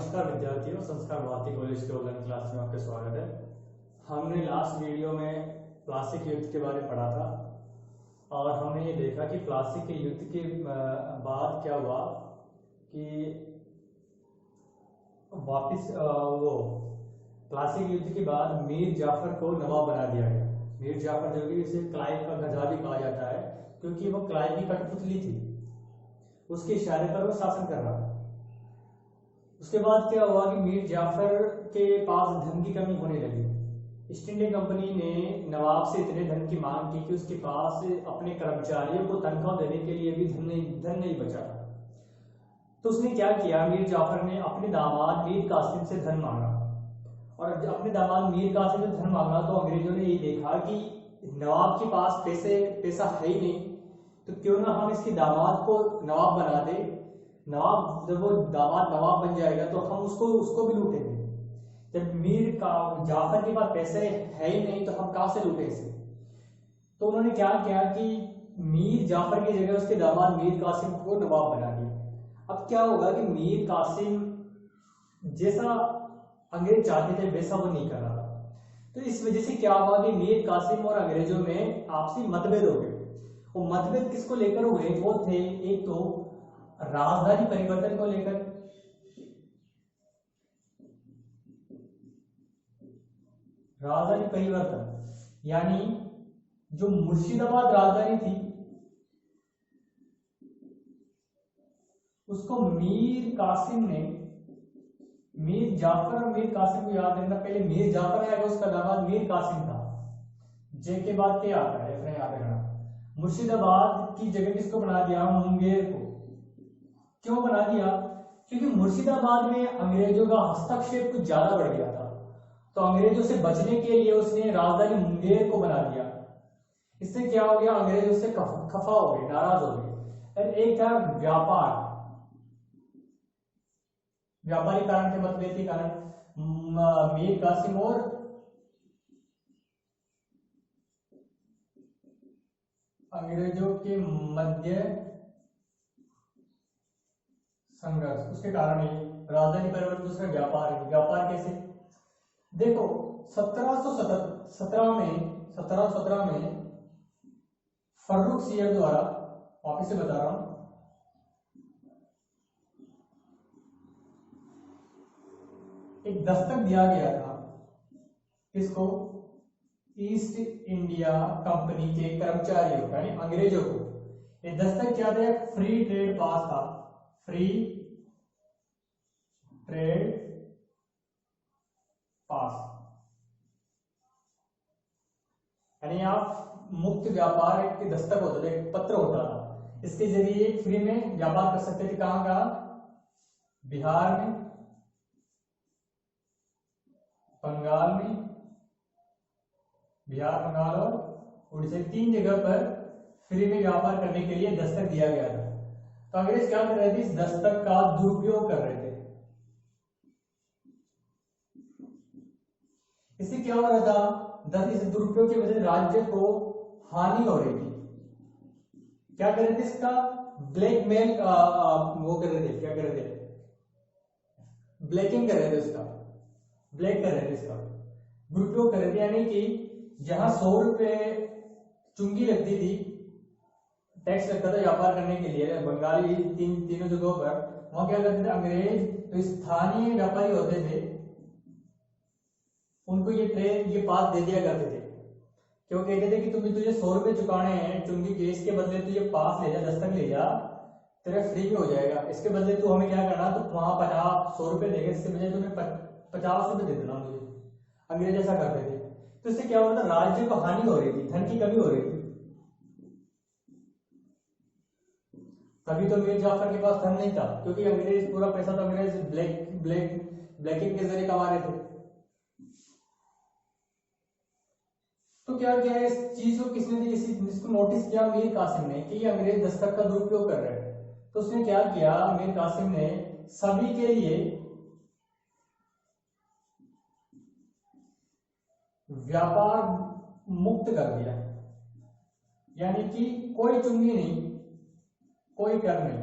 नमस्कार विद्यार्थियों, संस्कार भारती कॉलेज के ऑनलाइन क्लास में आपका स्वागत है। हमने लास्ट वीडियो में प्लास्टिक युद्ध के बारे में पढ़ा था और हमने ये देखा कि प्लास्टिक के युद्ध के बाद क्या हुआ कि वापस वो प्लास्टिक युद्ध के बाद मीर जाफर को नवाब बना दिया गया। मीर जाफर जो कि इसे क्लाइव का गधा भी कहा जाता है, क्योंकि वो क्लाइव की कठपुतली थी, उसके इशारे पर वो शासन कर रहा था। उसके बाद क्या हुआ कि मीर जाफर के पास धन की कमी होने लगी। ईस्ट इंडिया कंपनी ने नवाब से इतने धन की मांग की कि उसके पास अपने कर्मचारियों को तनख्वाह देने के लिए भी धन नहीं बचा था। तो उसने क्या किया, मीर जाफर ने अपने दामाद मीर कासिम से धन मांगा, और अपने दामाद मीर कासिम से धन मांगा तो अंग्रेजों ने ये देखा कि नवाब के पास पैसा है ही नहीं, तो क्यों ना हम इसके दामाद को नवाब बना दे। नवाब जब वो दामाद नवाब बन जाएगा तो हम उसको भी लूटेंगे। जब मीर का जाफर के पास पैसे है ही नहीं तो हम कहां से लूटे इसे। तो उन्होंने क्या किया कि मीर जाफर की जगह उसके दामाद मीर कासिम को नवाब बना दिया। अब क्या होगा कि मीर कासिम जैसा अंग्रेज चाहते थे वैसा वो नहीं कर रहा था, तो इस वजह से क्या हुआ कि मीर कासिम और अंग्रेजों में आपसी मतभेद हो गए। वो मतभेद किसको लेकर हुए, वो थे एक तो राजधानी परिवर्तन को लेकर, राजधानी परिवर्तन यानी जो मुर्शिदाबाद राजधानी थी उसको मीर कासिम ने, मीर जाफर और मीर कासिम को याद रखना, पहले मीर जाफर आएगा, उसका दामाद मीर कासिम था, जे के बाद क्या आता है अपने याद रखना। मुर्शिदाबाद की जगह किसको बना दिया, मुंगेर को। क्यों बना दिया, क्योंकि मुर्शिदाबाद में अंग्रेजों का हस्तक्षेप कुछ ज्यादा बढ़ गया था, तो अंग्रेजों से बचने के लिए उसने राजधानी मुंगेर को बना दिया। इससे क्या हो गया, अंग्रेज उससे खफा हो गए, नाराज हो गए। और एक था व्यापारी कारण के मतभेद के कारण मीर कासिम और अंग्रेजों के मध्य संघर्ष, उसके कारण ही राजधानी परिवर्तन। दूसरा व्यापार है। व्यापार कैसे, देखो 1717 में फर्रुख सियर द्वारा, वापिस से बता रहा हूं, एक दस्तक दिया गया था किसको, ईस्ट इंडिया कंपनी के कर्मचारियों यानी अंग्रेजों को। ये दस्तक क्या था, फ्री ट्रेड पास था, फ्री ट्रेड पास, यानी आप मुक्त व्यापार एक दस्तक होता था, एक पत्र होता था, इसके जरिए फ्री में व्यापार कर सकते थे। कहां का, बिहार में, बंगाल में, बिहार, बंगाल और उड़ीसा, 3 जगह पर फ्री में व्यापार करने के लिए दस्तक दिया गया था। तो अंग्रेज क्या कर रहे थे, इस दस्तक का दुरुपयोग कर रहे थे। इससे क्या हो रहा था, इस दुरुपयोग की वजह से राज्य को हानि हो रही थी। क्या कर रहे थे, इसका ब्लैकमेल वो कर रहे थे, क्या कर रहे थे, ब्लैकिंग कर रहे थे, उसका ब्लैक कर रहे थे, इसका दुरुपयोग कर रहे थे। यानी कि जहां 100 रुपए चुंगी लगती थी, टैक्स लगता था व्यापार करने के लिए, बंगाली तीनों जगहों पर, वहां क्या करते थे अंग्रेज, तो स्थानीय व्यापारी होते थे उनको ये पास दे दिया करते थे। क्यों कहते थे कि तुझे 100 रुपए चुकाने हैं चुंगी के, इसके बदले तू ये पास ले जा, दस्तक ले जा, तेरा फ्री हो जाएगा। इसके बदले तू हमें क्या करना, तो वहां 100 रुपए देगा, इसके बजाय तुम्हें 50 रुपए दे देना मुझे। अंग्रेज ऐसा करते थे। तो इससे क्या हो रहा था, राज्य को हानि हो रही थी, धन की कमी हो रही थी। तभी तो मीर जाफर के पास धन नहीं था, क्योंकि अंग्रेज पूरा पैसा तो अंग्रेज ब्लैकिंग के जरिए कमा रहे थे। तो क्या किया, इस चीज को किसने दी, इसको नोटिस किया मीर कासिम ने कि ये अंग्रेज दस्तक का दुरुपयोग कर रहे हैं। तो उसने क्या किया, मीर कासिम ने सभी के लिए व्यापार मुक्त कर दिया, यानी कि कोई चुंगी नहीं, कोई कर नहीं,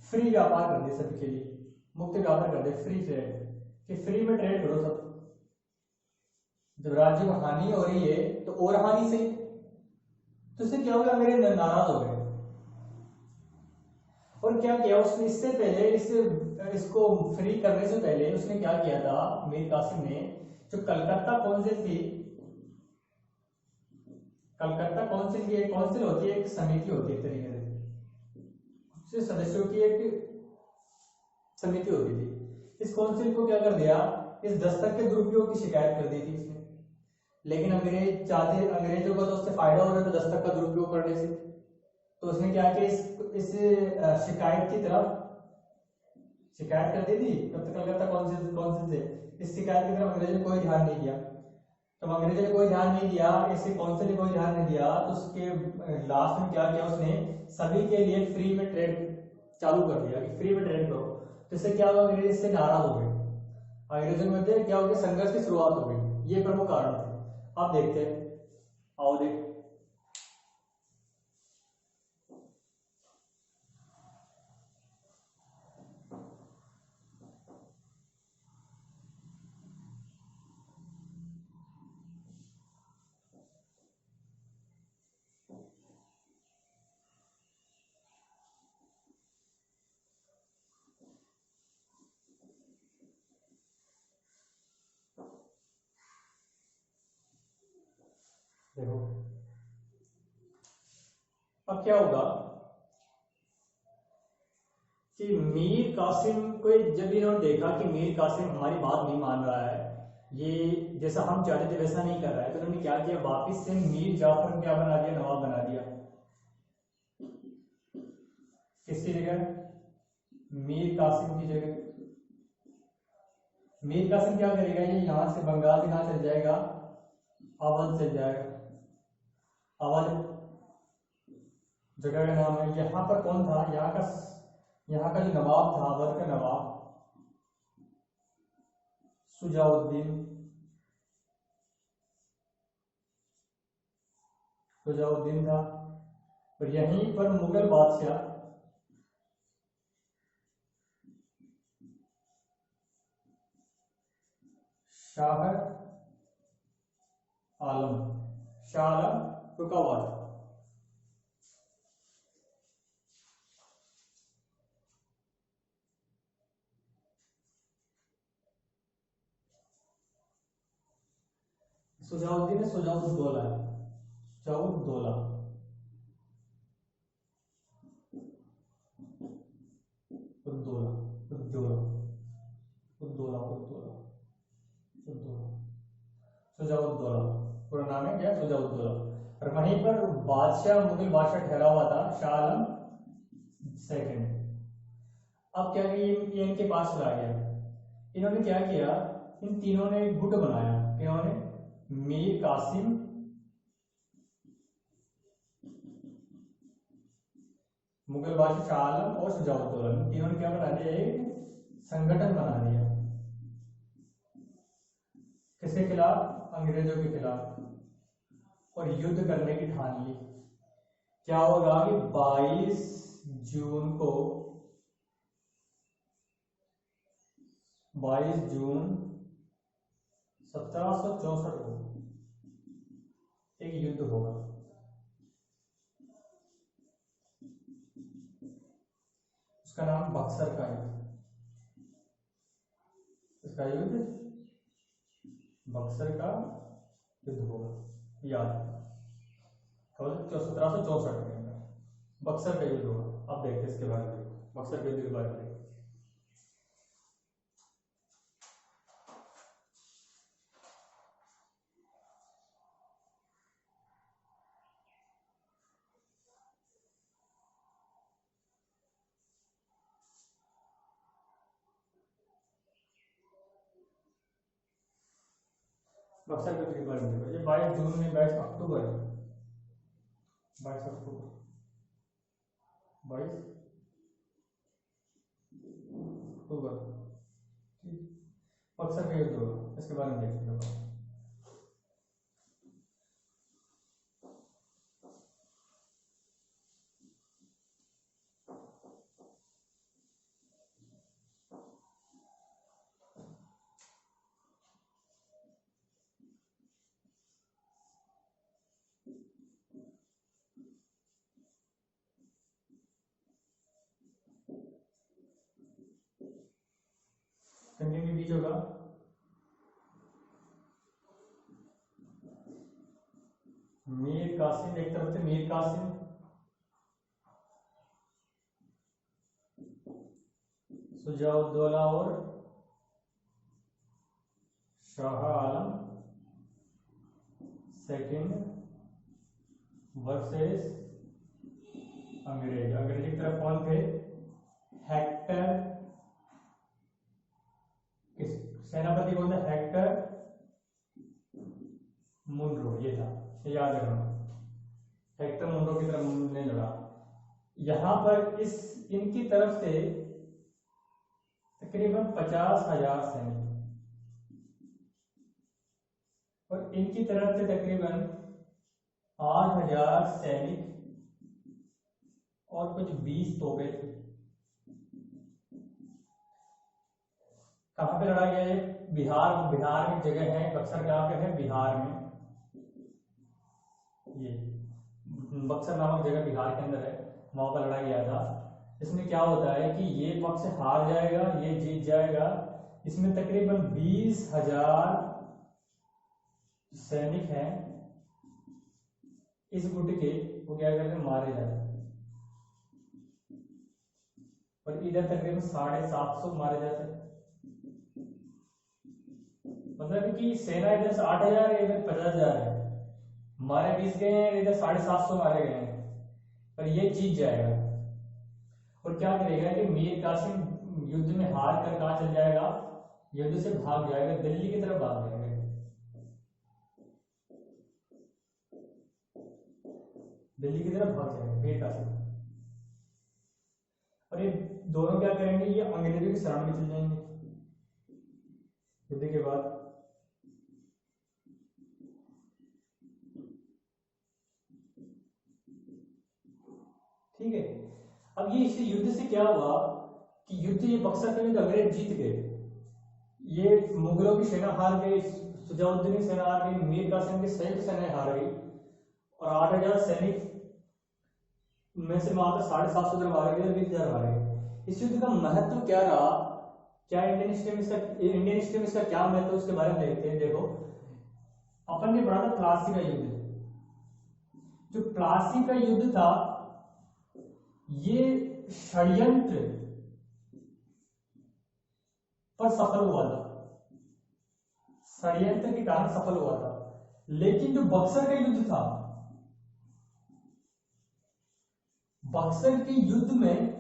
फ्री व्यापार कर दे, सभी के लिए मुक्त व्यापार कर दे, फ्री ट्रेड। कि फ्री में ट्रेड करो सब। जब राज्य को हानि हो रही है तो और हानि से, तो इससे क्या होगा, अंग्रेज नाराज हो गए। और क्या किया उसने इससे पहले, इसको फ्री करने से पहले उसने क्या किया था, मीर कासिम ने, जो कलकत्ता काउंसिल थी, कलकत्ता काउंसिल की एक काउंसिल होती है, एक समिति होती है, एक तरीके से सदस्यों की एक समिति होती थी। इस काउंसिल को क्या कर दिया, इस दस्तक के दुरुपयोग की शिकायत कर दी थी इसने। लेकिन अंग्रेजों को तो उससे फायदा हो रहा था दस्तक का दुरुपयोग करने से। तो उसने क्या किया, इस शिकायत की तरफ शिकायत कर दी थी कलकत्ता काउंसिल से। इस शिकायत की तरफ अंग्रेजों ने कोई ध्यान नहीं दिया। तो अंग्रेजों ने कोई ध्यान नहीं दिया, इस काउंसिल ने कोई ध्यान नहीं दिया, तो उसके लास्ट में क्या किया उसने, सभी के लिए फ्री में ट्रेड चालू कर दिया कि फ्री में ट्रेड करो। तो इससे क्या हुआ, अंग्रेज इससे नाराज हो गए। अंग्रेजों के मध्य क्या हो गया, संघर्ष की शुरुआत हो गई। ये प्रमुख कारण थे। अब देखते हैं, आओ देख। देखो अब क्या होगा कि मीर कासिम को, जब इन्होंने देखा कि मीर कासिम हमारी बात नहीं मान रहा है, ये जैसा हम चाहते थे वैसा नहीं कर रहा है, तो उन्होंने क्या किया, वापिस से मीर जाफर को क्या बना दिया, नवाब बना दिया। किसकी जगह, मीर कासिम की जगह। मीर कासिम क्या करेगा, ये यहां से बंगाल से कहां चल जाएगा, अवध चल जाएगा। अवध जगह का नाम है। यहाँ पर कौन था, यहाँ का जो नवाब था, अवध का नवाब सुजाउद्दीन सुजाउद्दीन था। और यहीं पर मुगल बादशाह शाह आलम रुका हुआ था। सुजाउद्दीन ने सुजाउद्दौला है, सुजाउद्दौला, उद्दौला, उद्दौला, उद्दौला, उद्दौला, उद्दौला, सुजाउद्दौला पूरा नाम है क्या, सुजाउद्दौला। और वहीं पर बादशाह, मुगल बादशाह ठहरा हुआ था शाह आलम सेकंड। अब क्या किया, ये इनके पास चला गया। इन्होंने क्या किया, इन तीनों ने एक गुट बनाया। इन्होंने मीर कासिम, मुगल बादशाह शाह आलम और सुजाउद्दौला, तीनों ने क्या बना दिया, एक संगठन बना दिया। किसके खिलाफ, अंग्रेजों के खिलाफ। और युद्ध करने की ठान ली। क्या होगा कि 22 जून को 22 जून 1764 को एक युद्ध होगा। उसका नाम बक्सर का युद्ध। इसका युद्ध बक्सर का युद्ध होगा, याद है, 1764 में बक्सर का युद्ध होगा। अब देखते हैं इसके बारे में, बक्सर के युद्ध के बारे में। बक्सर के युद्ध के बारे में देखो, ये 22 जून में, 22 अक्टूबर 22 अक्टूबर 22 अक्टूबर बक्सर का युद्ध होगा। इसके बारे में देखते हैं। बीच होगा मीर कासिम, एक तरफ से मीर कासिम, सुजाउद्दौला और शाह आलम सेकंड वर्सेस अंग्रेज। अंग्रेजी की तरफ कौन थे? हेक्टर, सेनापति कौन था? हेक्टर मुनरो, ये था, ये याद रखना। हेक्टर मुनरो की तरफ ने लड़ा। यहां पर इनकी तरफ से तकरीबन 50,000 सैनिक और इनकी तरफ से तकरीबन 8,000 सैनिक और कुछ 20 तोपे थे। कहां पे लड़ा गया ये? बिहार में जगह है, बक्सर कहां पे है? बिहार में। ये बक्सर नामक जगह बिहार के अंदर है, वहां पर लड़ा गया था। इसमें क्या होता है कि ये पक्ष हार जाएगा, ये जीत जाएगा। इसमें तकरीबन 20,000 सैनिक हैं इस गुट के, वो क्या करते हैं? मारे जाते हैं। और इधर तकरीबन 750 मारे जाते हैं। मतलब कि सेना इधर से 8,000 है, इधर 50,000 है। मारे 20 गए हैं, इधर 750 मारे गए हैं, पर ये जीत जाएगा। और क्या करेगा कि मीर कासिम युद्ध में हार कर कहां चल जाएगा? युद्ध से भाग जाएगा, दिल्ली की तरफ भाग जाएगा। दिल्ली की तरफ भाग जाएगा मीर कासिम। और ये दोनों क्या करेंगे? ये अंग्रेजों की शरण में चल जाएंगे युद्ध के बाद। ठीक है। अब ये इस युद्ध से क्या हुआ कि युद्ध, ये बक्सर के युद्ध अंग्रेज जीत गए, ये मुगलों की सेना हार गई, सुजाउद्दीन की सेना हार गई, मीर कासिम की संयुक्त सेना हार गई। और 8,000 सैनिक में से मात्र 750 मारे गए, 20,000 मारे गए। इस युद्ध का महत्व क्या रहा? क्या इंडियन हिस्ट्री में इसका क्या महत्व, उसके बारे में देखते हैं। देखो, अपन ने पढ़ा था प्लासी का युद्ध। जो प्लासी का युद्ध था, ये षड्यंत्र पर सफल हुआ था, षड्यंत्र के कारण सफल हुआ था। लेकिन जो बक्सर का युद्ध था, बक्सर के युद्ध में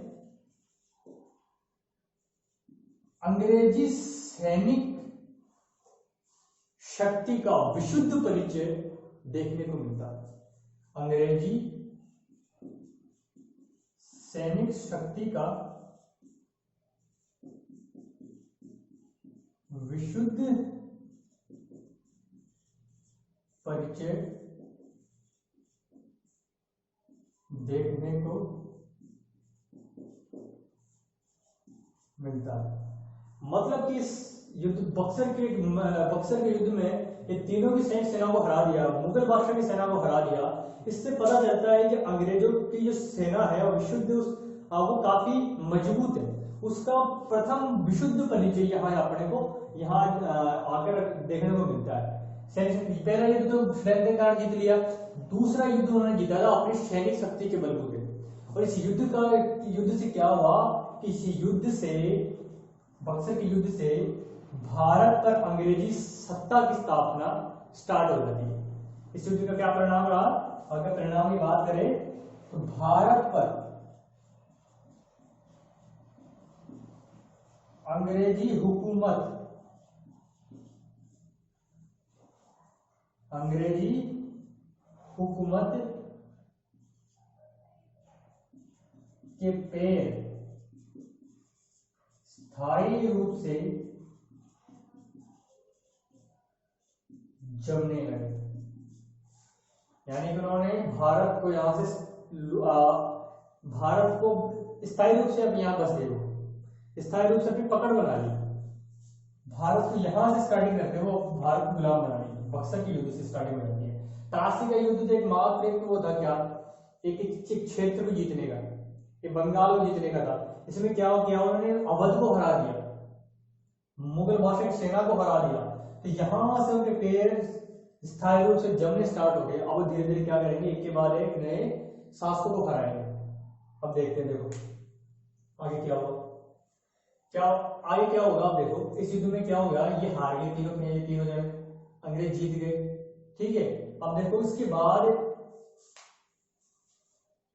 अंग्रेजी सैनिक शक्ति का विशुद्ध परिचय देखने को मिलता है। अंग्रेजी सैनिक शक्ति का विशुद्ध परिचय देखने को मिलता है। मतलब कि इस युद्ध, बक्सर के युद्ध में ये तीनों की सैनिक सेना को हरा दिया, मुगल बादशाह की सेना को हरा दिया। इससे पता चलता है कि अंग्रेजों की जो सेना है और विशुद्ध वो काफी मजबूत है। उसका प्रथम विशुद्ध परिचय यहाँ अपने को यहाँ आकर देखने को मिलता है। पहला युद्ध तो षड्यंत्र के कारण जीत लिया, दूसरा युद्ध उन्होंने जीता था अपनी सैनिक शक्ति के बलबूते। और इस युद्ध से क्या हुआ कि इस युद्ध से, बक्सर के युद्ध से भारत पर अंग्रेजी सत्ता की स्थापना स्टार्ट हो जाती है। इस युद्ध का क्या परिणाम रहा? अगर परिणाम की बात करें तो भारत पर अंग्रेजी हुकूमत, के पैर स्थायी रूप से जमने लगे। यानी कि उन्होंने भारत को यहां से भारत को स्थायी रूप से अब यहां बस गए, स्थायी रूप से अपनी पकड़ बना ली। भारत को यहां से स्टार्टिंग करते हो, भारत को गुलाम बना ली। बक्सर के युद्ध से स्टार्टिंग हो जाती है। प्लासी का युद्ध तो एक मात्र एक वो था, क्या एक क्षेत्र को जीतने का, ये बंगाल को जीतने का था। इसमें क्या किया उन्होंने? अवध को हरा दिया। मुगल बादशाह की सेना को हरा दिया, तो यहां से उनके पैर स्थायी रूप से जमने स्टार्ट हो गए। अब धीरे धीरे क्या करेंगे, एक के बाद एक नए शासकों को हराएंगे। अब देखते हैं, देखो आगे क्या होगा, क्या आगे क्या होगा। अब देखो इस युद्ध में क्या होगा, ये हार गए तीनों के तीनों जन, अंग्रेज जीत गए, ठीक है। अब देखो इसके बाद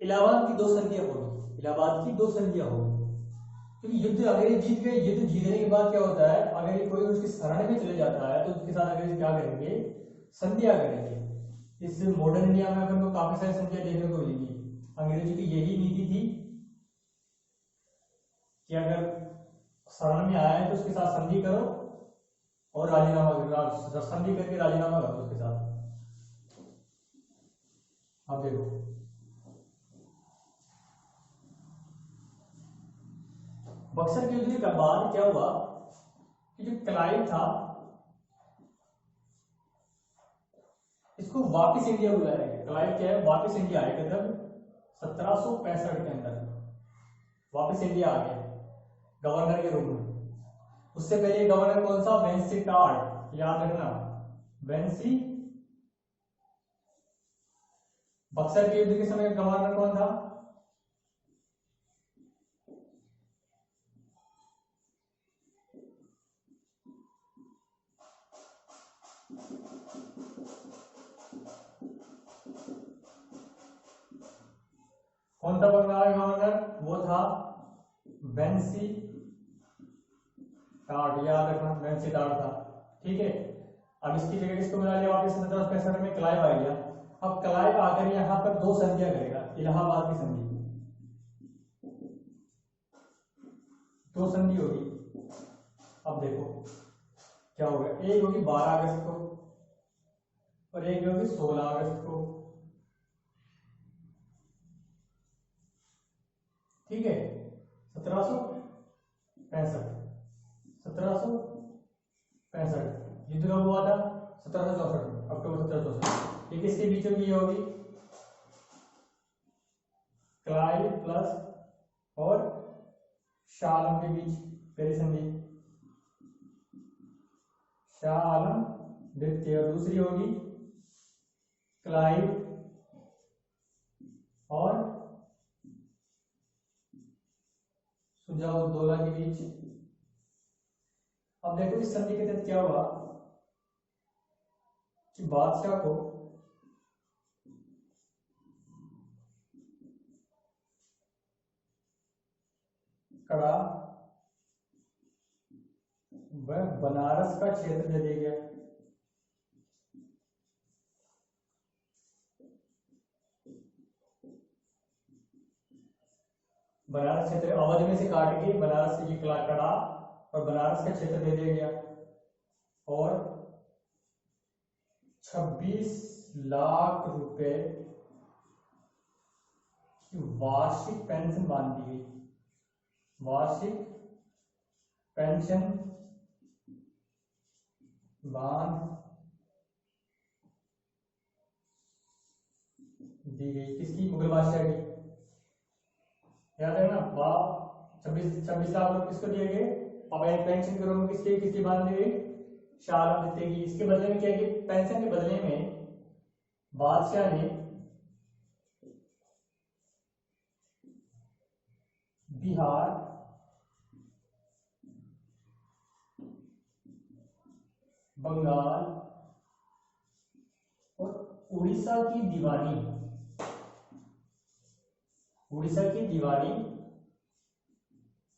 इलाहाबाद की 2 संधियां होगी, इलाहाबाद की 2 संधियां होगी, क्योंकि युद्ध अंग्रेज जीत गए। युद्ध जीतने के बाद क्या होता है, अगर कोई उसकी शरण में चले जाता है तो उसके साथ अंग्रेज क्या करेंगे, संधियां करेंगे। इस मॉडर्न इंडिया में अपन को काफी सारी संधियां देखने को मिलेंगी। अंग्रेजों की यही नीति थी कि अगर शरण में आया है तो उसके साथ संधि करो और राजीनामा करो, संधि करके राजीनामा करो उसके साथ। अब देखो बक्सर के युद्ध के बाद क्या हुआ कि जो क्लाइव था इसको वापस इंडिया बुलाया गया। क्लाइव क्या है, वापस इंडिया आएगा जब 1765 के अंदर वापस इंडिया आ गया गवर्नर के रूप में। उससे पहले गवर्नर कौन सा, वेंसी टार्ट, याद रखना वेंसी। बक्सर के युद्ध के समय गवर्नर कौन था, कौन था बंगाल गवर्नर, वो था वेंसी टार्ट, याद रखना वेंसी टार्ट था, ठीक है। अब इसकी जगह किसको मिला लिया वापस 1765 में, क्लाइव आ गया। अब क्लाइव आकर यहाँ पर 2 संधियां करेगा, इलाहाबाद की संधि, 2 संधि होगी। अब देखो क्या होगा, एक होगी 12 अगस्त को और एक होगी 16 अगस्त को, ठीक है। 1765 युद्ध कब हुआ था, 1764 में, अक्टूबर 1764। ठीक है, इसके बीचों में ये होगी क्लाइव प्लस और शाह आलम के बीच पहली संधि, शाह आलम द्वितीय, और दूसरी होगी क्लाइव और सुजाउद्दौला के बीच। अब देखो इस संधि के तहत क्या हुआ कि बादशाह को कड़ा वह बनारस का क्षेत्र दे दिया गया। बनारस क्षेत्र अवध में से काट के बनारस से ये कड़ा और बनारस का क्षेत्र दे दिया गया और 26 लाख रुपए की वार्षिक पेंशन बांध दी गई, वार्षिक पेंशन बांध दी गई। किसकी, मुगल बादशाह की, याद है ना। 26 लाख रुपए किसको दिए गए, अब पेंशन के रूप में किसकी किसकी बांध दी गई, शाह आलम द्वितीय की। इसके बदले में क्या कि पेंशन के बदले में बादशाह ने बिहार, बंगाल और उड़ीसा की दीवानी, उड़ीसा की दीवानी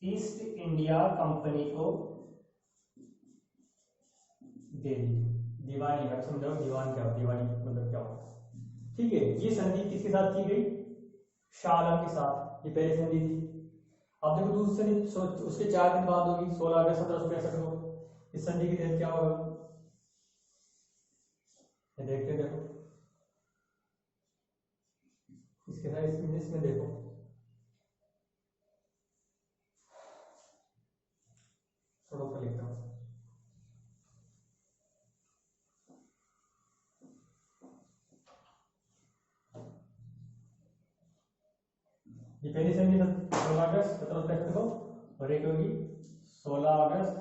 ईस्ट इंडिया कंपनी को दे दी। दीवानी का समझाओ, दीवान क्या, दीवानी मतलब क्या होता है, ठीक है। ये संधि किसके साथ की गई, शाह आलम के साथ, ये पहली संधि थी। अब देखो दूसरी संधि उसके 4 दिन बाद होगी, 16 अगस्त 1765 को। इस संधि के तहत क्या होगा, ये देखते देखो इसके साथ इसमें देखो थोड़ा ऊपर लिखता हूँ। ये पहली संधि 16 अगस्त 1765 को और एक होगी 16 अगस्त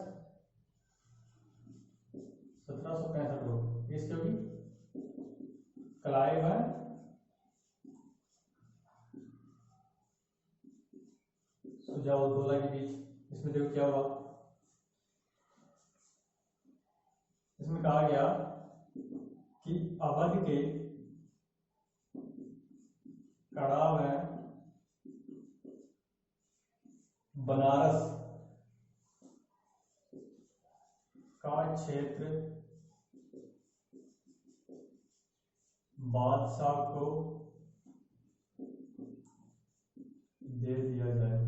1765 को इसकी होगी क्लाइव सुजाउद्दौला के बीच। इसमें देखो क्या हुआ, इसमें कहा गया कि अवध के कड़ा में बनारस का क्षेत्र बादशाह को दे दिया जाए।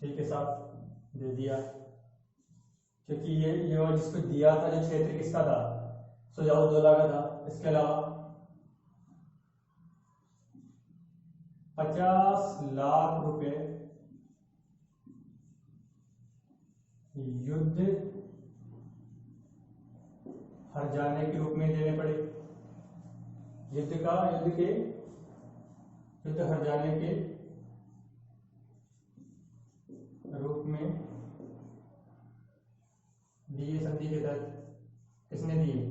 ठीक है साहब, दे दिया, क्योंकि ये जिसको दिया था, जो क्षेत्र किसका था, सुजाउद्दौला का था। इसके अलावा 50 लाख रुपए युद्ध हर्जाने के रूप में देने पड़े। युद्ध हर्जाने के रूप में दिए संधि के तहत। किसने दिए?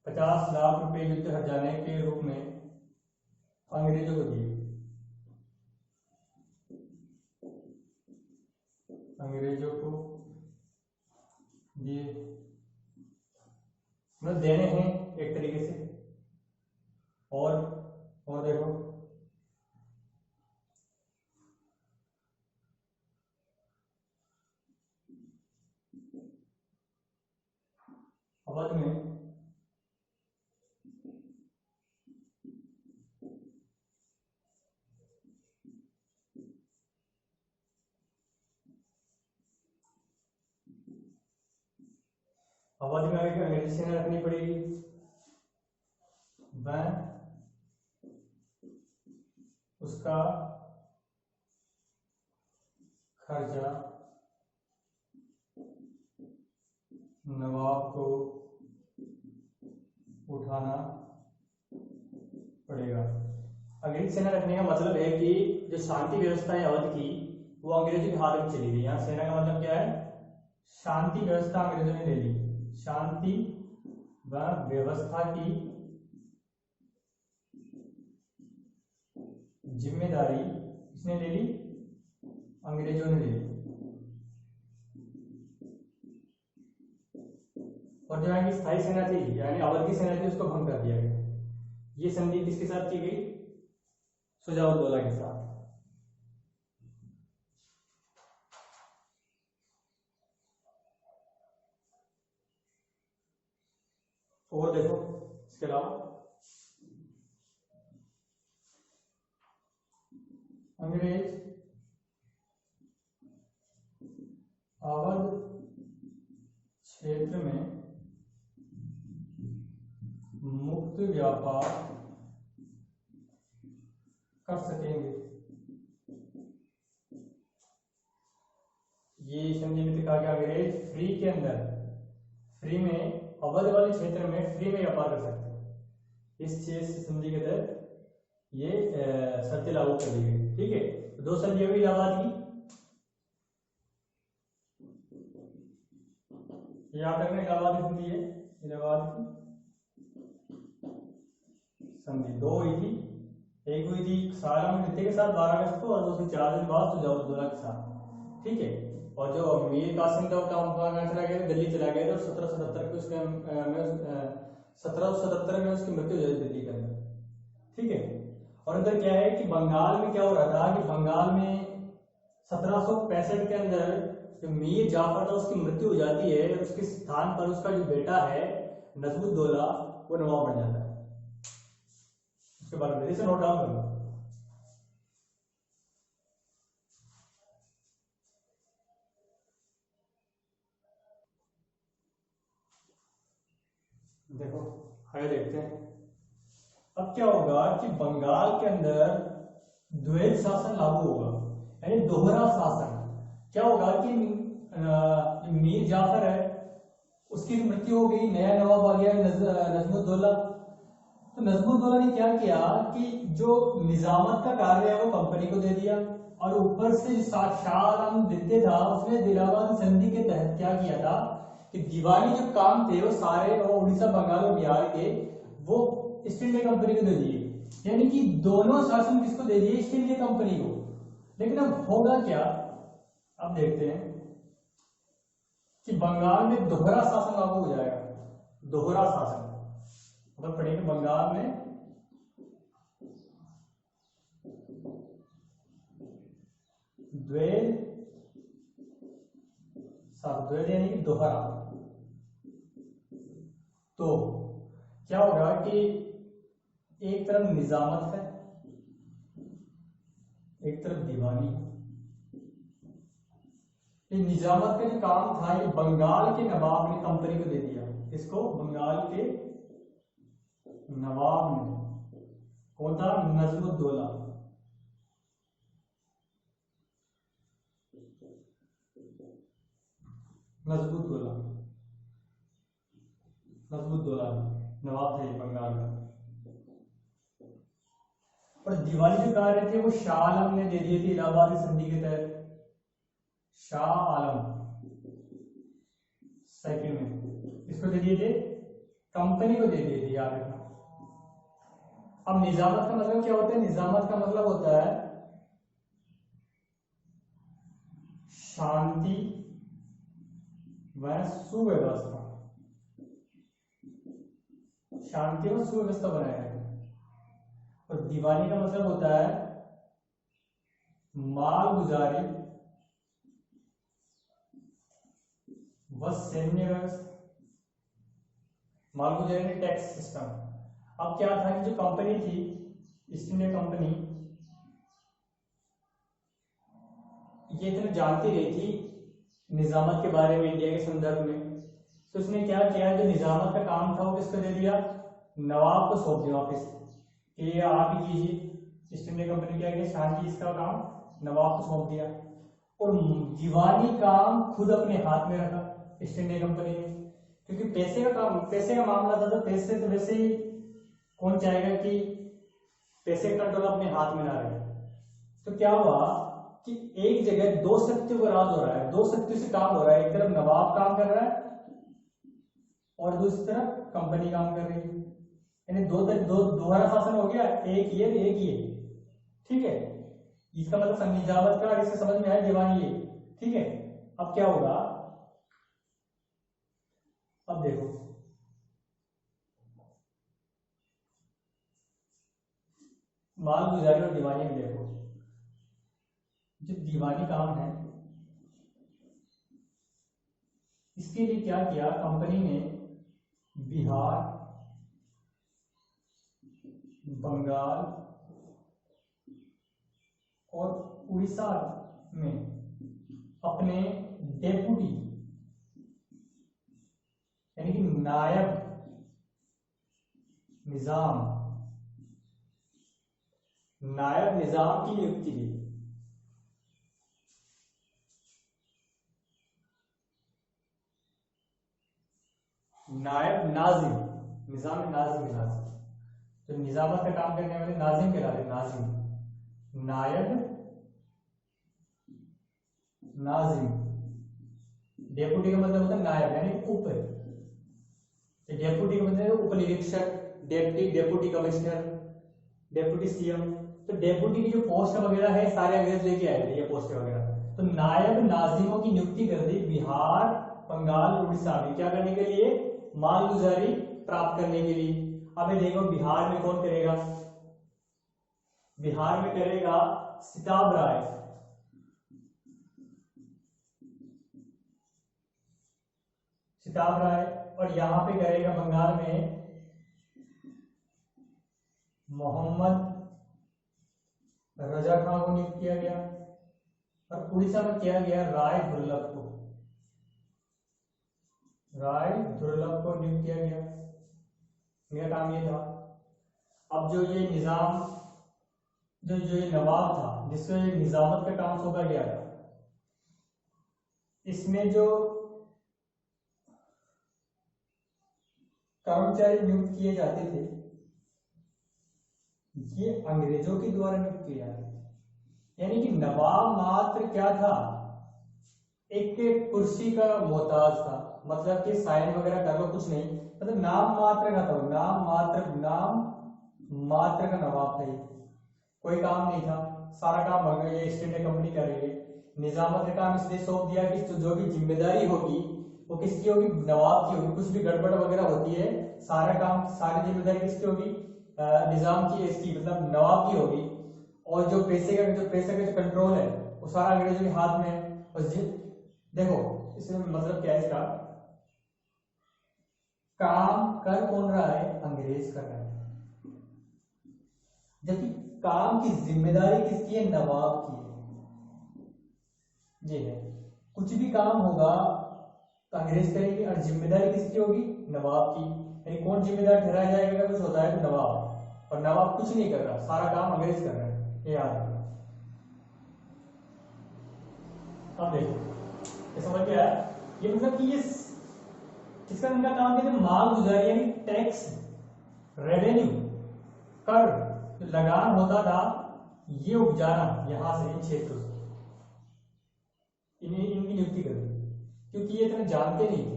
50 लाख रुपए युद्ध हर्जाने के रूप में अंग्रेजों को दिए। अंग्रेजों को दिए, मतलब देने हैं एक तरीके से। और देखो अवध में अंग्रेजी सेना रखनी पड़ेगी। वह उसका खर्चा नवाब को उठाना पड़ेगा। अंग्रेजी सेना रखने का मतलब है कि जो शांति व्यवस्था है अवध की, वो अंग्रेजों के हाथ में चली गई। यहाँ सेना का मतलब क्या है? शांति व्यवस्था अंग्रेजों ने ले ली। शांति व व्यवस्था की जिम्मेदारी किसने ले ली? अंग्रेजों ने ले ली। और जो यहाँ की स्थायी सेना थी, यानी अवध की सेना थी, उसको भंग कर दिया गया। ये संधि किसके साथ की गई? सुजाउद्दौला के साथ। और देखो इसके अलावा अंग्रेज अवध क्षेत्र में मुक्त व्यापार कर सकेंगे। ये संधि में कहा गया अंग्रेज फ्री में अवध वाले क्षेत्र में फ्री में व्यापार कर सकते हैं। इस संधि के तहत ये शर्तें लागू कर दी गई। ठीक है, तो 2 संधियों में इलाहाबाद की, याद रखना इलाहाबाद की संधि है। इलाहाबाद की संधि 2 हुई थी। एक हुई थी सालाम नृत्य के साथ 12 अगस्त को, और दूसरी 4 दिन बाद सुजाउद्दौला के साथ। ठीक है, और जो मीर कासिम था चला गया, दिल्ली चला गया था। 1777 में 1777 में उसकी मृत्यु हो जाती दिल्ली के अंदर। ठीक है, और अंदर क्या है कि बंगाल में क्या हो रहा था कि बंगाल में 1765 के अंदर जो मीर जाफर था उसकी मृत्यु हो जाती है, और उसके स्थान पर उसका जो बेटा है नजमुद्दौला वो नवाब बन जाता है। उसके बारे में इसे नोट डाउन करो। देखो आगे देखते हैं। अब क्या होगा कि बंगाल के अंदर द्वैध शासन लागू होगा, यानी दोहरा शासन। क्या होगा कि मीर जाफर है, उसकी मृत्यु हो गई, नया नवाब आ गया नजमुद्दौला। तो नजमुद्दौला ने क्या किया कि जो निजामत का कार्य है वो कंपनी को दे दिया, और ऊपर से जो शाह आलम द्वितीय था उसने दिलावर संधि के तहत क्या किया था कि दिवाली जो काम थे वो सारे और उड़ीसा, बंगाल और बिहार के वो ईस्ट इंडिया कंपनी को दे दिए, यानी कि दोनों शासन किसको दे दिए? ईस्ट इंडिया कंपनी को। लेकिन अब होगा क्या, अब देखते हैं कि बंगाल में दोहरा शासन लागू हो जाएगा। दोहरा शासन मतलब पढ़ेंगे बंगाल में द्वैध शासन, द्वैध यानी कि दोहरा। तो क्या होगा कि एक तरफ निजामत है, एक तरफ दीवानी है। ये निजामत का जो काम था ये बंगाल के नवाब ने कंपनी को दे दिया। इसको बंगाल के नवाब ने, कौन था? नजमुद्दौला। नजमुद्दौला, नजमुद्दौला नवाब थे बंगाल का। और दिवाली जो कार्य थे वो शाह आलम ने दे दिए थे इलाहाबाद संधि के तहत। शाह आलम सेकंड में इसको दे दिए थे, कंपनी को दे दिए थे, याद रखना। अब निजामत का मतलब क्या होता है? निजामत का मतलब होता है शांति व सुव्यवस्था, शांति व सुव्यवस्था बनाए रखना। और दीवानी का मतलब होता है मालगुजारी व सैन्य व्यवस्था, मालगुजारी टैक्स सिस्टम। अब क्या था कि जो कंपनी थी ईस्ट इंडिया कंपनी, ये इतना जानती रही थी निजामत के बारे में इंडिया के संदर्भ में, तो उसने क्या किया, जो निजामत का काम था वो किसको दे दिया? नवाब को सौंप दिया वापिस कि ये आप ही कीजिए। ईस्ट इंडिया कंपनी क्या किया, शांति इसका काम नवाब को सौंप दिया। और दीवानी काम खुद अपने हाथ में रखा ईस्ट इंडिया कंपनी ने, क्योंकि पैसे का काम, पैसे का मामला था, तो पैसे तो वैसे ही कौन चाहेगा कि पैसे का कंट्रोल अपने हाथ में ना रहे। तो क्या हुआ कि एक जगह दो शक्तियों का राज हो रहा है, दो शक्तियों से काम हो रहा है। एक तरफ नवाब काम कर रहा है और दूसरी तरफ कंपनी काम कर रही है, यानी दोहरा शासन हो गया, एक ये एक ये। ठीक है, इसका मतलब निजामत का इससे समझ में आया, दीवानी ये। ठीक है, अब क्या होगा, अब देखो मालगुजारी और दीवानी में देखो, जो दीवानी काम है इसके लिए क्या किया कंपनी ने? बिहार, बंगाल और उड़ीसा में अपने डेपुटी यानी कि नायब निजाम, नायब निजाम की नियुक्ति की। नायब नाजिम, निजाम नाजिम, तो निजामत का काम करने वाले नाजिम कहलाते, नाजिम, नायब नाजिम। डेपुटी का मतलब होता है नायब यानी ऊपर, डेपुटी का मतलब उप निरीक्षक, deputy, deputy commissioner, deputy CM. तो डेपुटी की जो पोस्ट वगैरह है सारे अंग्रेज लेके आए थे ये पोस्ट वगैरह। तो नायब नाजिमों की नियुक्ति कर दी बिहार, बंगाल और उड़ीसा में, क्या करने के लिए? मालगुजारी प्राप्त करने के लिए। अब ये देखो बिहार में कौन करेगा? बिहार में करेगा सिताब राय, सिताब राय। और यहां पे करेगा बंगाल में मोहम्मद रजा खान को नियुक्त किया गया। और उड़ीसा में किया गया राय दुर्लभ को, राय दुर्लभ को नियुक्त किया गया। मेरा काम ये था। अब जो ये निजाम, जो ये नवाब था जिसको ये निजामत का काम सौंपा गया था, इसमें जो कर्मचारी नियुक्त किए जाते थे ये अंग्रेजों के द्वारा नियुक्त किए जाते थे। यानी कि नवाब मात्र क्या था? एक कुर्सी का मोहताज था, मतलब कि साइन वगैरह कर लो, कुछ नहीं, मतलब नाम मात्र का था, नाम मात्र का नवाब था ये, कोई काम नहीं था, सारा काम हो गया, ये ईस्ट इंडिया कंपनी कर रही है। निजामत का काम इसलिए सौंप दिया कि जो भी जिम्मेदारी होगी वो किसकी होगी, नवाब की होगी। कुछ भी गड़बड़ वगैरह होती है, सारा काम, सारी जिम्मेदारी किसकी होगी, निजाम की, इसकी मतलब नवाब की होगी। और जो पैसे का जो कंट्रोल है वो सारा अंग्रेजों के हाथ में है। और देखो इसमें मतलब क्या है इसका, काम कर कौन रहा है, अंग्रेज कर रहा है, जबकि काम की जिम्मेदारी किसकी है, नवाब की है। ये है, कुछ भी काम होगा तो अंग्रेज करेंगे और जिम्मेदारी किसकी होगी, नवाब की। यानी कौन जिम्मेदार ठहराया जाएगा अगर कुछ होता है तो नवाब, और नवाब कुछ नहीं कर रहा, सारा काम अंग्रेज कर रहा है, ये याद रखना। अब देखो ये समझ में आया, ये मतलब कि ये इसका इनका काम कहते हैं माल गुजारी, यानी टैक्स, रेवेन्यू, कर, जो लगान होता था ये उपजाना यहां से, इन क्षेत्रों से, इनकी नियुक्ति कर दी, क्योंकि ये इतना जानते नहीं थे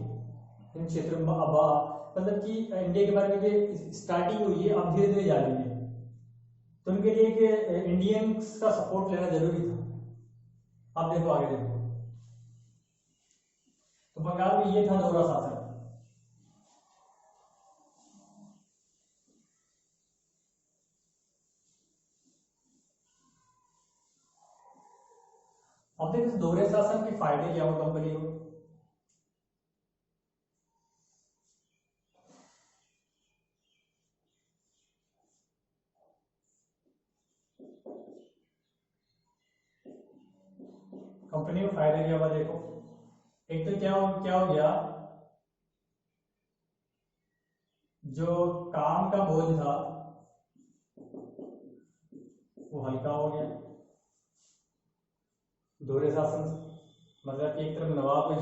इन क्षेत्रों में। मतलब कि इंडिया के बारे में स्टार्टिंग हुई है, अब धीरे धीरे जा रही है, तो उनके लिए कि इंडियंस का सपोर्ट लेना जरूरी था। अब देखो आगे देखो, तो बंगाल में ये था दोहरा शासन। अब देखो दोहरे शासन के फायदे क्या हो कंपनी को। कंपनी को फायदे क्या हुआ देखो, एक तो क्या हो गया, जो काम का बोझ था वो हल्का हो गया दोहरे शासन से। मतलब कि एक तरफ नवाब को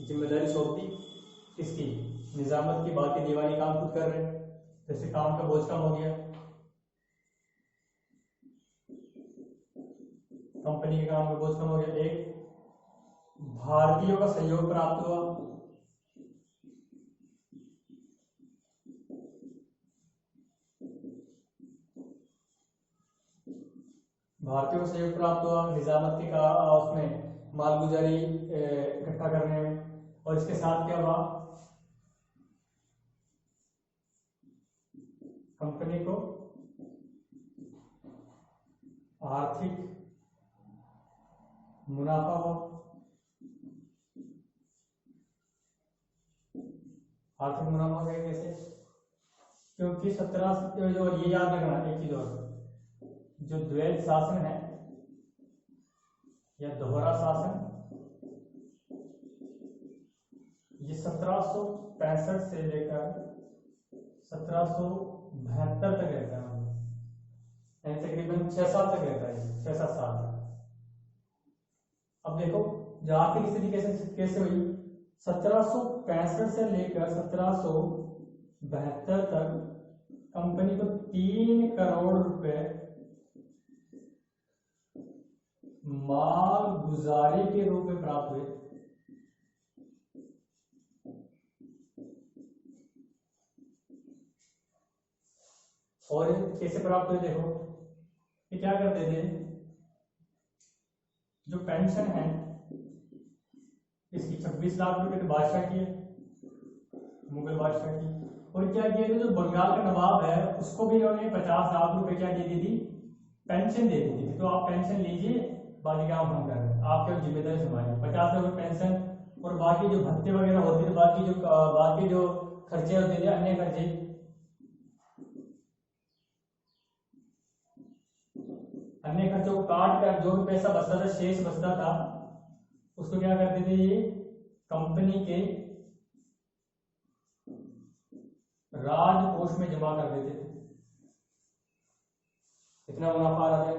जिम्मेदारी सौंप दी किसकी, निजामत की, बाकी दीवानी काम खुद कर रहे, जैसे काम का बोझ कम हो गया, कंपनी के काम का बोझ कम हो गया। एक भारतीयों का सहयोग प्राप्त हुआ, भारतीयों को सहयोग प्राप्त हुआ निजामत के का उसमें मालगुजारी इकट्ठा करने में। और इसके साथ क्या हुआ, कंपनी को आर्थिक मुनाफा हुआ। आर्थिक मुनाफा है कैसे, क्योंकि 17 जो ये याद रखना एक चीज और, जो द्वैध शासन है या दोहरा शासन, ये 1765 से लेकर 1772 तक रहता है, यानी तकरीबन 6 साल तक रहता है, 6-7 साल। अब देखो जो आर्थिक स्थिति कैसे कैसे हुई, 1765 से लेकर 1772 तक कंपनी को 3 करोड़ रुपए माल गुजारी के रूप में प्राप्त हुए। और कैसे प्राप्त हुए देखो, ये क्या करते थे, जो पेंशन है इसकी 26 लाख रुपए तो बादशाह की है, मुगल बादशाह की। और क्या किया था, जो बंगाल का नवाब है उसको भी उन्होंने 50 लाख रुपए क्या दे दी थी, पेंशन दे दी थी। तो आप पेंशन लीजिए, बाकी काम हम कर रहे हैं, आप क्या जिम्मेदारी संभालिए, 50 लाख रुपए पेंशन। और बाकी जो भत्ते वगैरह होते थे, बाकी जो खर्चे होते थे, अन्य खर्चे, अन्य खर्चों को काट कर जो भी पैसा बचता था, शेष बचता था, उसको क्या करते थे, ये कंपनी के राजकोष में जमा कर देते थे। इतना मुनाफा आ रहा है,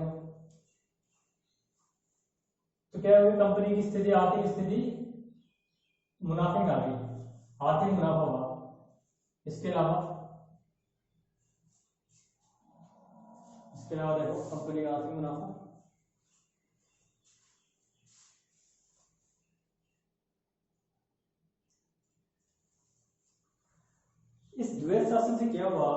तो क्या हुई, कंपनी की स्थिति, आर्थिक स्थिति मुनाफे में आ गई, आर्थिक मुनाफा हुआ। इसके अलावा देखो कंपनी का आर्थिक मुनाफा, इस द्वैत शासन से क्या हुआ,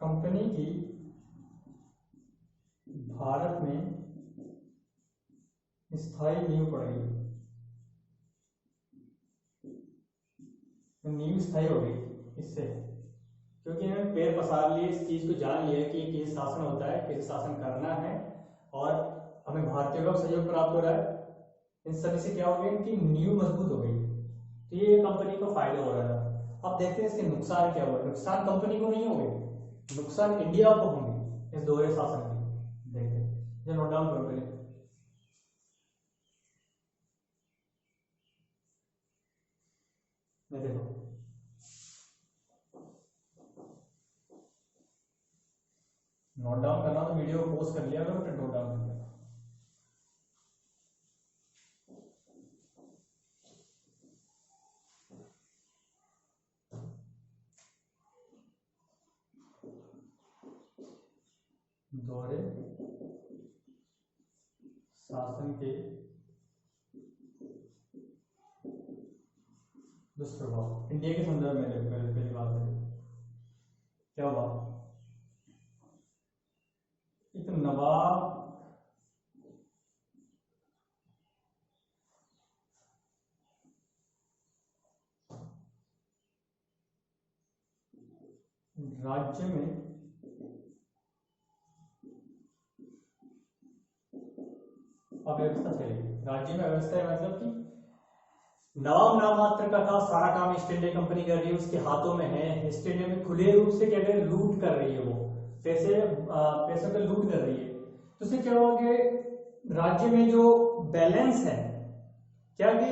कंपनी की भारत में स्थायी नींव पड़ गई, नींव स्थायी हो गई इससे, क्योंकि इन्होंने पैर पसार लिए, इस चीज को जान लिया कि कैसे शासन होता है, कैसे शासन करना है, और हमें भारतीयों का सहयोग प्राप्त हो रहा है। इन सभी से क्या हो गया, इनकी नींव मजबूत हो गई, तो ये कंपनी को फायदा हो रहा था। अब देखते हैं इसके नुकसान क्या हुआ। नुकसान कंपनी को नहीं होंगे, नुकसान इंडिया को होंगे इस दोहरे शासन के। देखते हैं, ये नोट डाउन करो पहले। ये देखो, नोट डाउन करना तो वीडियो को पॉज कर लिया करो, फिर नोट डाउन कर लिया। दोहरे शासन के दुष्प्रभाव इंडिया के संदर्भ में पहली बात है, क्या हुआ, एक नवाब राज्य में अव्यवस्था चलेगी। राज्य में अव्यवस्था है मतलब कि नवाब नाम मात्र का था, सारा काम ईस्ट इंडिया कंपनी कर रही है, उसके हाथों में है। ईस्ट इंडिया में खुले रूप से क्या कर रही है, लूट कर रही है, वो पैसों का लूट कर रही है। तो उससे क्या होगा कि राज्य में जो बैलेंस है, क्या कि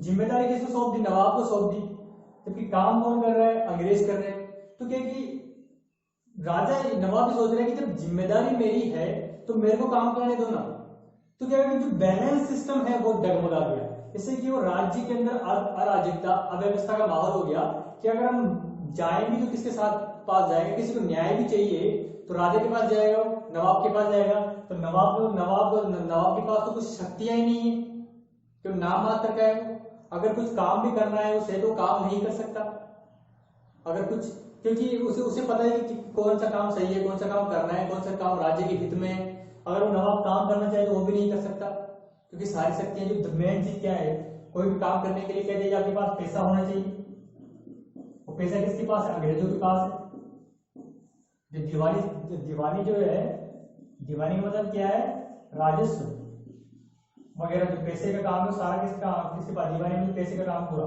जिम्मेदारी किसको सौंप दी, नवाब को सौंप दी, जबकि काम कौन कर रहा है, अंग्रेज कर रहे हैं। तो क्या कि राजा नवाब सोच रहे हैं कि जब जिम्मेदारी मेरी है तो मेरे को काम करने दो ना। तो क्या है, जो बैलेंस सिस्टम है वो डगमगा गया, इससे कि वो राज्य के अंदर अराजकता, अव्यवस्था का माहौल हो गया कि अगर हम जाएंगे तो किसके साथ पास जाएंगे, किसी को न्याय भी चाहिए तो राजा के पास जाएगा, नवाब के पास जाएगा। तो नवाब के पास तो कुछ शक्तियां ही नहीं है, क्यों, नाम मात्र का है वो। अगर कुछ काम भी करना है उसे तो काम नहीं कर सकता, अगर कुछ, क्योंकि उसे पता है कि कौन सा काम सही है, कौन सा काम करना है, कौन सा काम राज्य के हित में है। अगर वो नवाब काम करना चाहे तो वो भी नहीं कर सकता, क्योंकि सारी शक्तियां, जो मेन चीज क्या है, कोई भी काम करने के लिए कहते हैं आपके पास पैसा होना चाहिए। वो पैसा किसके पास है, अंग्रेजों के पास है। जो दीवानी जो है, दीवानी का मतलब क्या है, राजस्व वगैरह, जो पैसे का काम है सारा किसके पास, दीवानी में पैसे का काम पूरा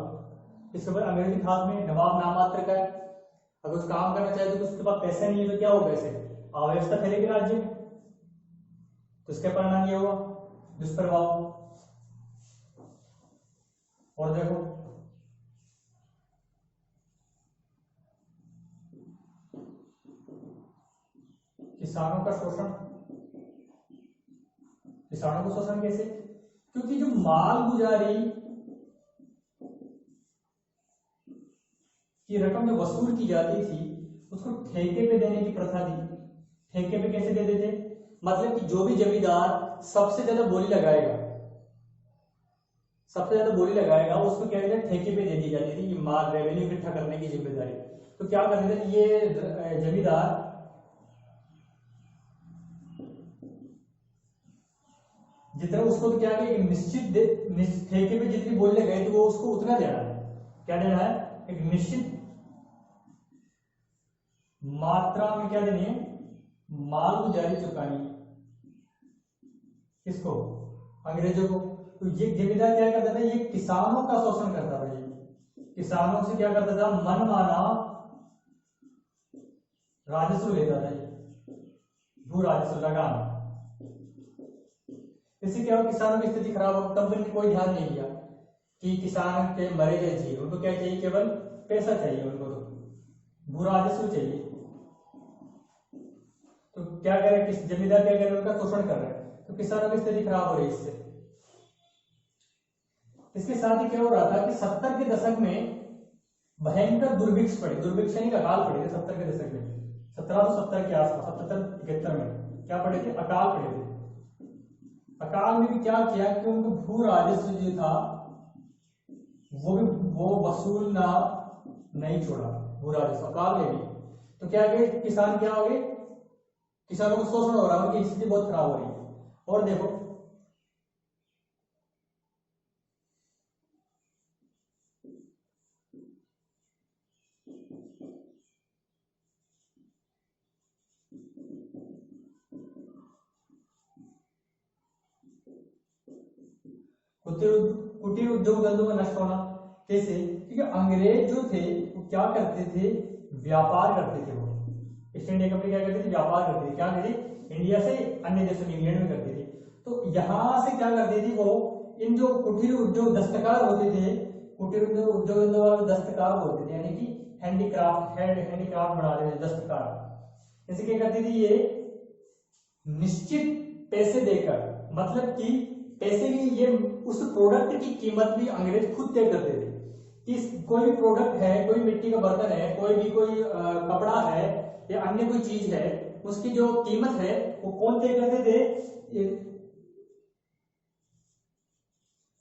इसके ऊपर अंग्रेज के हाथ में, नवाब नाम मात्र का है। अगर उस काम करना चाहे तो उसके पास पैसा नहीं है तो क्या होगा, पैसे अव्यवस्था फैलेगी राज्य में, तो इसके परिणाम ये हुआ, दुष्प्रभाव। और देखो, किसानों का शोषण, किसानों को शोषण कैसे, क्योंकि जो माल गुजारी की रकम जो वसूल की जाती थी उसको ठेके पे देने की प्रथा थी। ठेके पे कैसे देते थे, मतलब कि जो भी जमींदार सबसे ज्यादा बोली लगाएगा, उसको क्या कहते हैं, ठेके पे दे दी जाती थी, ये माल रेवेन्यू इकट्ठा करने की जिम्मेदारी। तो क्या करते थे ये जमींदार, जितना उसको तो क्या है, एक निश्चित ठेके पे जितनी बोली लगाई तो वो उसको उतना देना है, क्या देना है, एक निश्चित मात्रा में क्या देनी है, माल गुजारी चुकानी है, किसको, अंग्रेजों को। तो ये जमींदार क्या करता था, ये किसानों का शोषण करता था, ये किसानों से क्या करता था, मनमाना राजस्व लेता था, भू राजस्व लगान। इससे क्या हो, किसानों की स्थिति खराब हो, कंपनी ने कोई ध्यान नहीं दिया कि किसान के मरे गए चाहिए, उनको क्या चाहिए, केवल पैसा चाहिए, उनको तो भू राजस्व चाहिए। तो क्या करे, किस जमींदार क्या करे, उनका शोषण कर रहे हैं, तो किसानों की स्थिति खराब हो रही है इससे। इसके साथ ही क्या हो रहा था कि 70 के दशक में भयंकर दुर्भिक्ष पड़े, दुर्भिक्ष नहीं, अकाल पड़े थे 70 के दशक में, 1770 के आसपास, 77-71 में क्या पड़े थे, अकाल पड़े थे। अकाल ने भी क्या किया कि उनको भू राजस्व जो था वो वसूल ना नहीं छोड़ा, वो राजस्व काल ले भी। तो क्या है, किसान क्या हो गए, किसानों को शोषण हो रहा है, उनकी स्थिति बहुत खराब हो रही है। और देखो कुटीर उद्योग धंधों का नष्ट होना कैसे, क्योंकि अंग्रेज जो थे वो क्या करते थे, व्यापार करते थे। वो ईस्ट इंडिया कंपनी क्या करती थी, व्यापार करती थी। क्या करती थी, इंडिया से अन्य देशों में, इंग्लैंड में करती थी। तो यहां से क्या करती थी वो, इन जो कुटीर उद्योग दस्तकार होते थे, कुटीर उद्योग दस्तकार होते थे, यानी कि हैंडीक्राफ्ट बनाते थे दस्तकार। इसे क्या करती थी ये, निश्चित पैसे देकर, मतलब कि पैसे की ये उस प्रोडक्ट की कीमत भी अंग्रेज खुद तय करते थे। कि कोई भी प्रोडक्ट है, कोई मिट्टी का बर्तन है, कोई कपड़ा है या अन्य कोई चीज है, उसकी जो कीमत है वो कौन तय करते थे,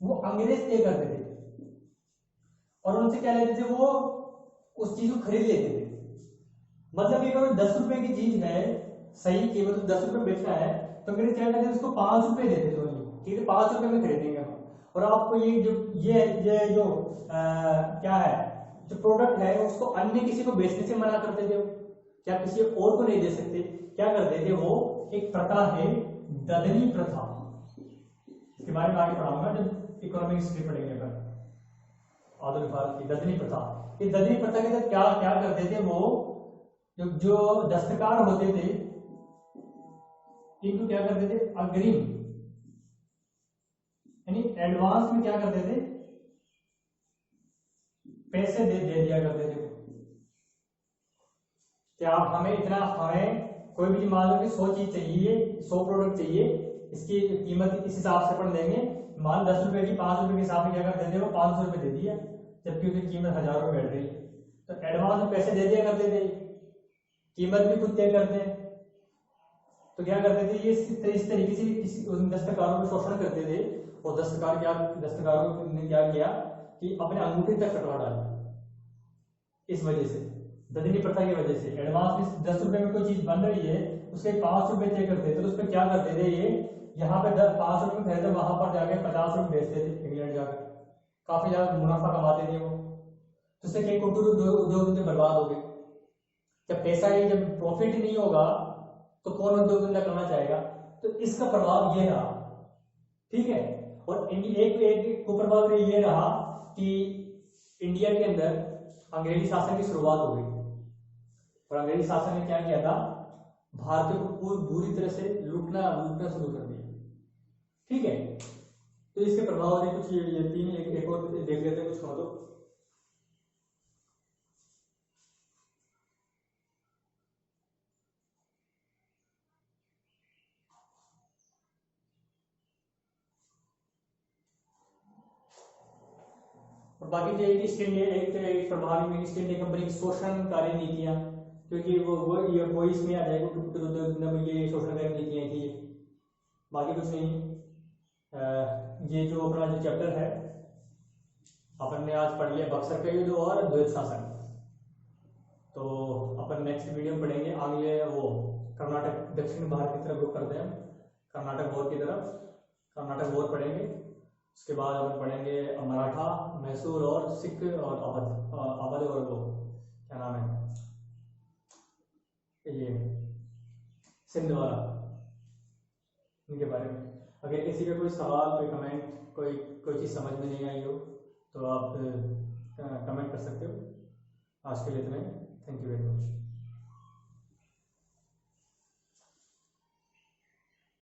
वो अंग्रेज तय करते थे। और उनसे क्या लेते थे, वो उस चीज को खरीद लेते थे। मतलब ये कोई 10 रुपए की चीज है, सही कीमत 10 रुपए बेचना है, तो अंग्रेज क्या करते थे, उसको 5 रुपए देते थे। ठीक है, 5 रुपए में खरीदेंगे हम। और आपको ये जो जो क्या है, जो प्रोडक्ट है उसको अन्य किसी को बेचने से मना करते थे। क्या किसी और को नहीं दे सकते, क्या करते थे वो, एक प्रथा है ददनी प्रथा, इसके बारे में आगे पढ़ाऊंगा जब इकोनॉमिक हिस्ट्री पढ़ेंगे अपन, आधुनिक भारत की ददनी प्रथा। ये ददनी प्रथा के तहत क्या क्या करते थे वो, जो दस्तकार होते थे इनको क्या करते थे, अग्रिम यानी एडवांस में क्या करते थे, पैसे दे दिया करते थे। क्या आप हमें कोई भी मान लो कि 100 चीज चाहिए, 100 प्रोडक्ट चाहिए, इसकी कीमत इस हिसाब से अपन देंगे, मान 10 रुपए की, 5 रुपए के हिसाब से क्या करते थे वो 500 रुपए दे दिया, जबकि उसकी कीमत 1000 रुपए बैठ रही है। तो एडवांस में पैसे दे दिया करते थे, कीमत भी खुद तय करते हैं। तो क्या करते थे ये, इस तरीके से किसी उन दस्तकारों को शोषण करते थे। और दस्तकारों ने क्या किया कि अपने अंगूठे तक कटवा डाला। इस वजह से, ददनी प्रथा की वजह से, एडवांस में 10 रुपए में कोई चीज बन रही है, उसके 5 रुपए तय करते थे। तो उसमें क्या करते थे ये, यहाँ पे 5 रुपए में खरीदते, वहां पर जाके 50 रुपए बेचते थे इंग्लैंड जाकर, काफी ज्यादा मुनाफा कमाते थे वो। तो उससे कई कुटीर उद्योग बर्बाद हो गए। जब पैसा ही, जब प्रॉफिट ही नहीं होगा तो कौन उद्योग धंधा करना चाहेगा। तो इसका प्रभाव ये रहा, ठीक है। और एक कुप्रभाव ये रहा कि इंडिया के अंदर अंग्रेजी शासन की शुरुआत हो गई। और अंग्रेजी शासन ने क्या किया था, भारतीयों को बुरी तरह से लूटना शुरू कर दिया, ठीक है। तो इसके प्रभाव ने कुछ ये तीन एक और देख लेते हैं, कुछ कहो तो। और बाकी जो ईस्ट इंडिया, एक प्रभावी में ईस्ट इंडिया कंपनी की शोषणकारी नीतियां, क्योंकि वो इसमें आ जाएगा, ये शोषणकारी नीतियां थी। बाकी कुछ नहीं। ये जो अपना जो चैप्टर है अपन ने आज पढ़ लिया, बक्सर का युद्ध और द्वैत शासन। तो अपन नेक्स्ट वीडियो में पढ़ेंगे आगे वो कर्नाटक, दक्षिण भारत की तरफ रुख करते हैं, कर्नाटक वॉर की तरफ। कर्नाटक वॉर पढ़ेंगे, उसके बाद अपन पढ़ेंगे मराठा, मैसूर और सिख और अवध और वो क्या नाम है ये सिंध वाला, इनके बारे में। अगर किसी का कोई सवाल, कोई कमेंट, कोई चीज़ समझ में नहीं आई हो तो आप कमेंट कर सकते हो। आज के लिए इतना ही। Thank you very much.